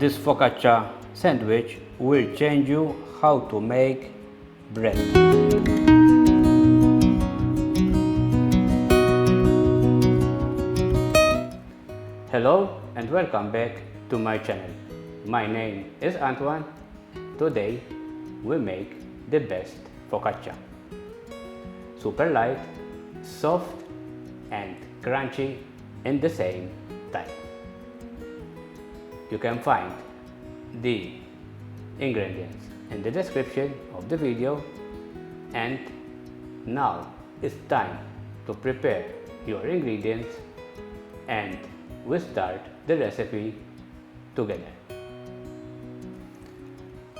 This focaccia sandwich will change you how to make bread. Hello and welcome back to my channel. My name is Antoine. Today we make the best focaccia. Super light, soft and crunchy in the same time. You can find the ingredients in the description of the video, and now it's time to prepare your ingredients and we start the recipe together.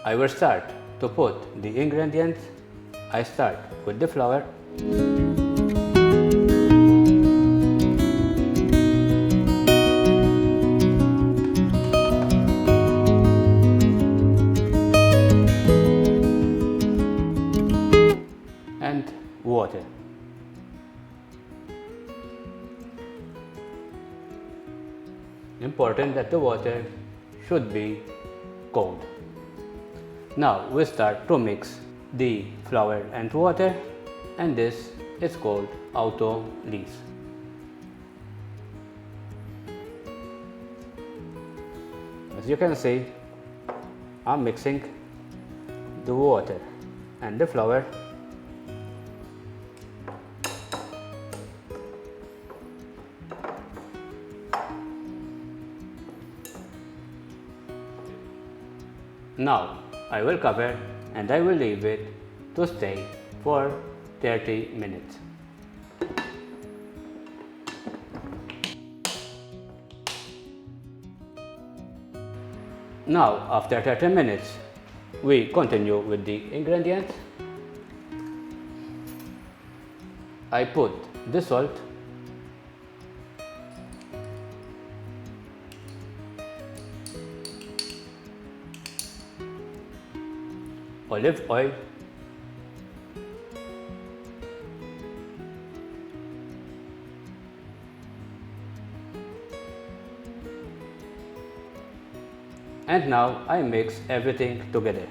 I will start to put the ingredients. I start with the flour, and water. Important that the water should be cold. Now we start to mix the flour and water, and this is called Autolyse. As you can see, I'm mixing the water and the flour. Now I will cover and I will leave it to stay for 30 minutes. Now after 30 minutes we continue with the ingredients. I put the salt, olive oil, and now I mix everything together.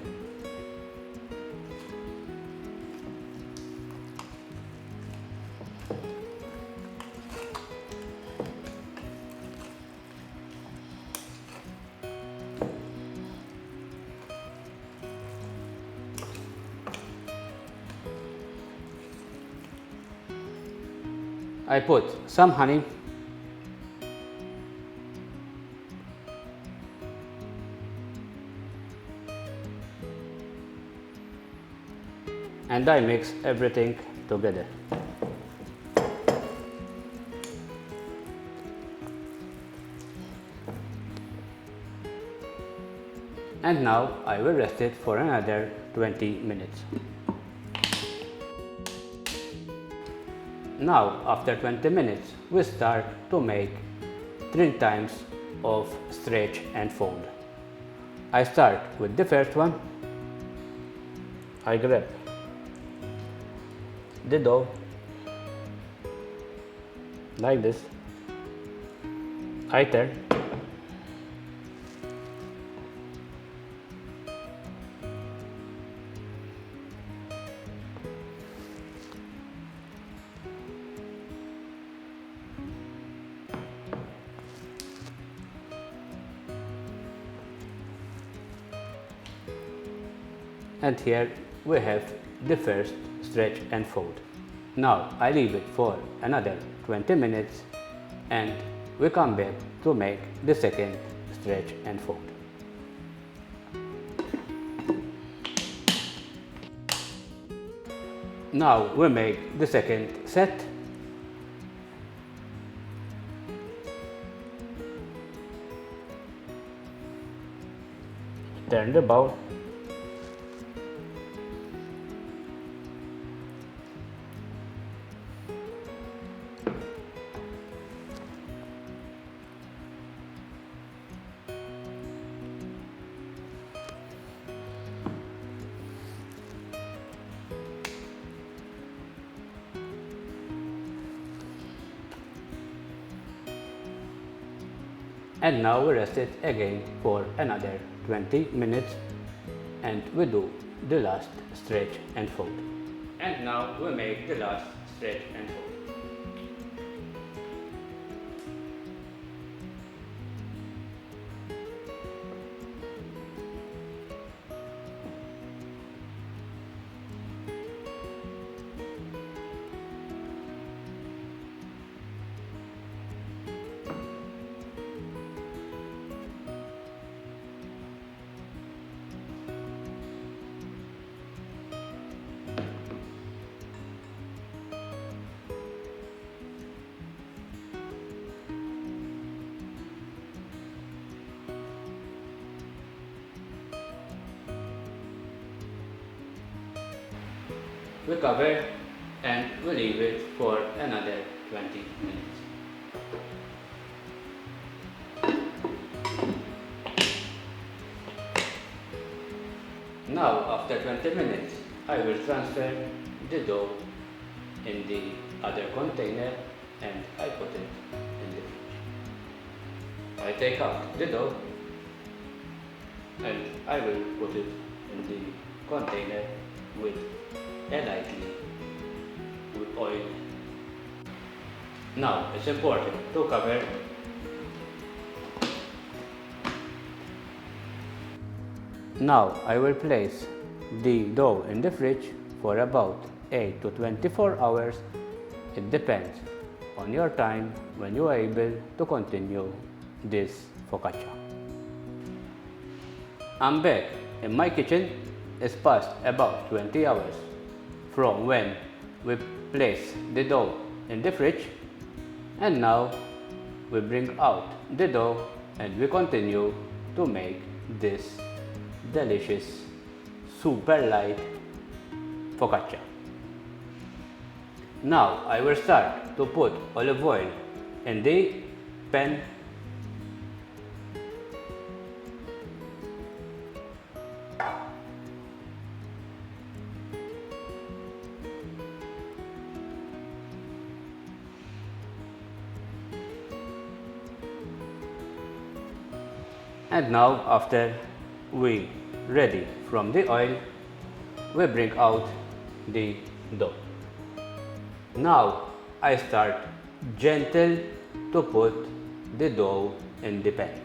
I put some honey, and I mix everything together. And now I will rest it for another 20 minutes. Now after 20 minutes we start to make 3 times of stretch and fold. I start with the first one. I grab the dough like this. I turn, and here we have the first stretch and fold. Now I leave it for another 20 minutes and we come back to make the second stretch and fold. Now we make the second set. Turn the bowl. And now we rest it again for another 20 minutes and we do the last stretch and fold. And now we make the last stretch and fold. We cover and we leave it for another 20 minutes. Now after 20 minutes I will transfer the dough in the other container and I put it in the fridge. I take out the dough and I will put it in the container with lightly with oil. Now it's important to cover. Now I will place the dough in the fridge for about 8 to 24 hours. It depends on your time when you are able to continue this focaccia. I'm back in my kitchen. It's past about 20 hours from when we place the dough in the fridge, and now we bring out the dough and we continue to make this delicious super light focaccia. Now I will start to put olive oil in the pan. And now after we ready from the oil, we bring out the dough. Now I start gentle to put the dough in the pan.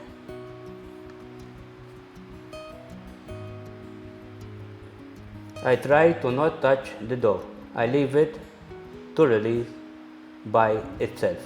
I try to not touch the dough. I leave it to release by itself.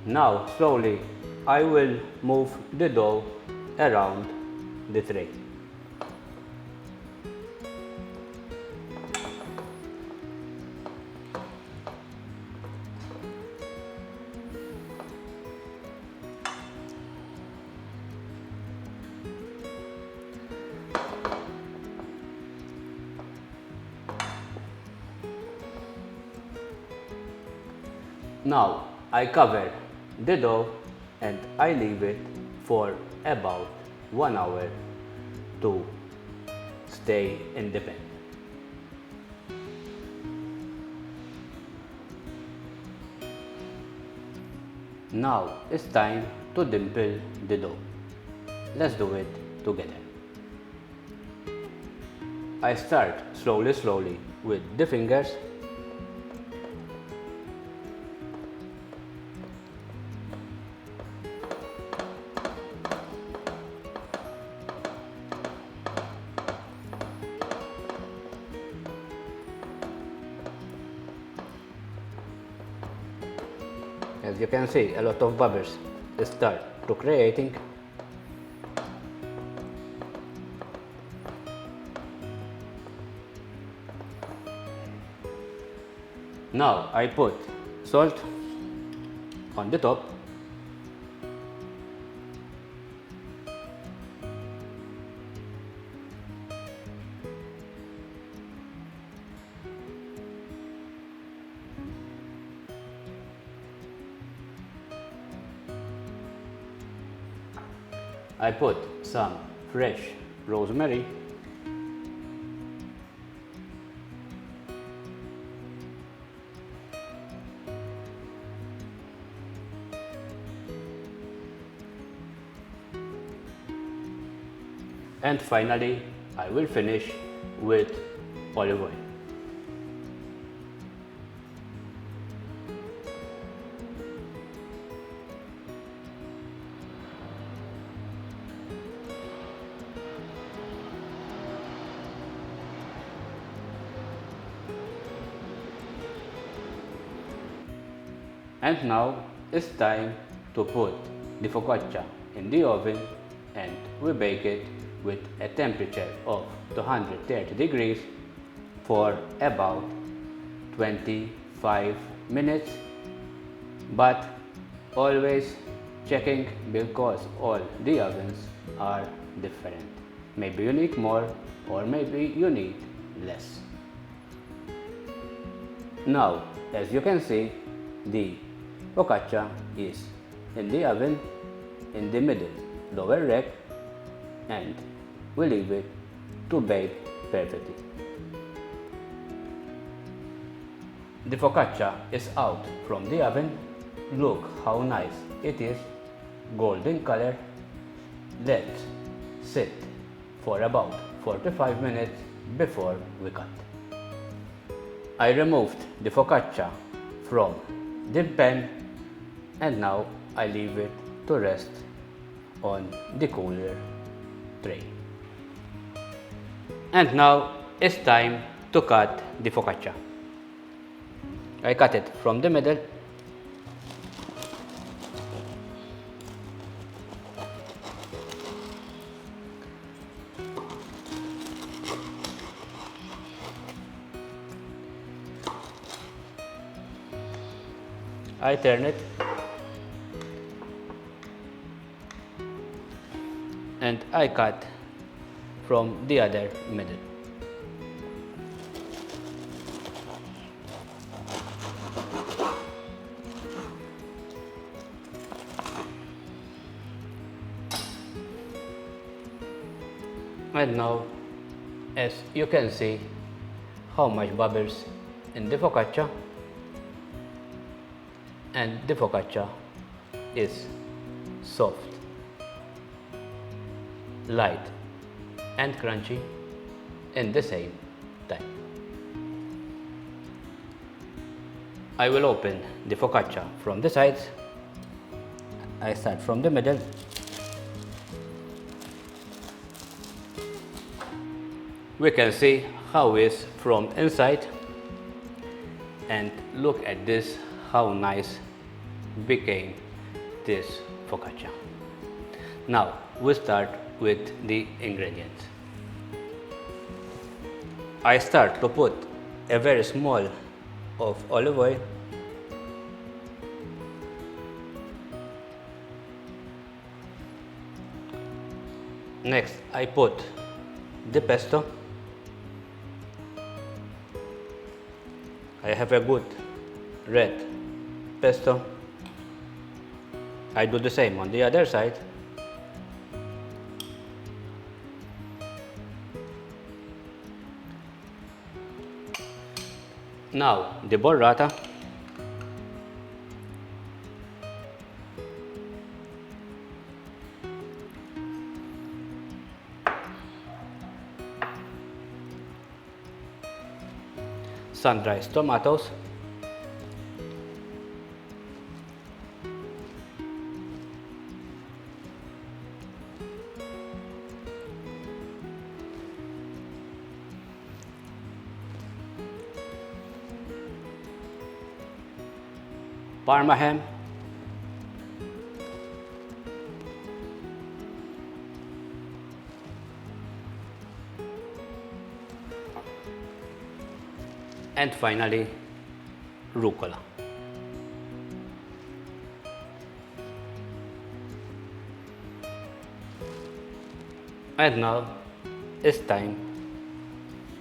Now slowly I will move the dough around the tray. Now I cover the dough and I leave it for about 1 hour to stay in the pan. Now it's time to dimple the dough. Let's do it together. I start slowly with the fingers. As you can see, a lot of bubbles start to creating. Now I put salt on the top. I put some fresh rosemary, and finally I will finish with olive oil. And now it's time to put the focaccia in the oven, and we bake it with a temperature of 230 degrees for about 25 minutes, but always checking because all the ovens are different. Maybe you need more or maybe you need less. Now, as you can see, the focaccia is in the oven in the middle lower rack, and we leave it to bake perfectly. The focaccia is out from the oven. Look how nice it is, golden color. Let's sit for about 45 minutes before we cut. I removed the focaccia from the pan, and now I leave it to rest on the cooler tray. And now it's time to cut the focaccia. I cut it from the middle. I turn it and I cut from the other middle. And now, as you can see how much bubbles in the focaccia, and the focaccia is soft, light and crunchy in the same time. I will open the focaccia from the sides. I start from the middle. We can see how it is from inside, and look at this, how nice became this focaccia. Now we start with the ingredients. I start to put a very small of olive oil, next I put the pesto. I have a good red pesto. I do the same on the other side. Now the burrata. Sun-dried tomatoes. Parma ham. And finally, rucola. And now it's time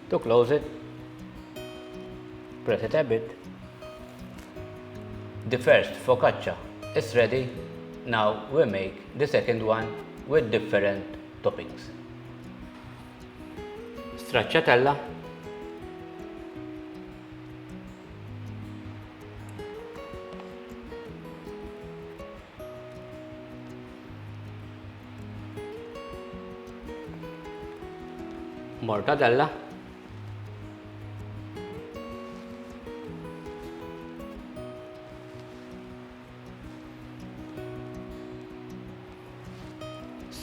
to close it. Press it a bit. The first focaccia is ready. Now we make the second one with different toppings. Stracciatella, mortadella,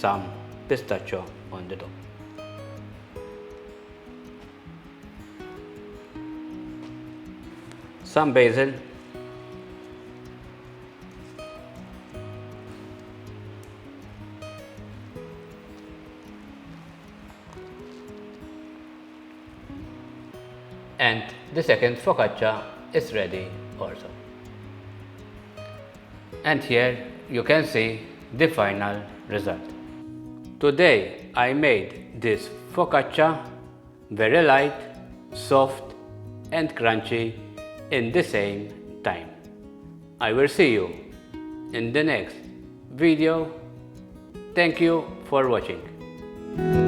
some pistachio on the top. Some basil, and the second focaccia is ready also. And here you can see the final result. Today I made this focaccia very light, soft and crunchy in the same time. I will see you in the next video. Thank you for watching.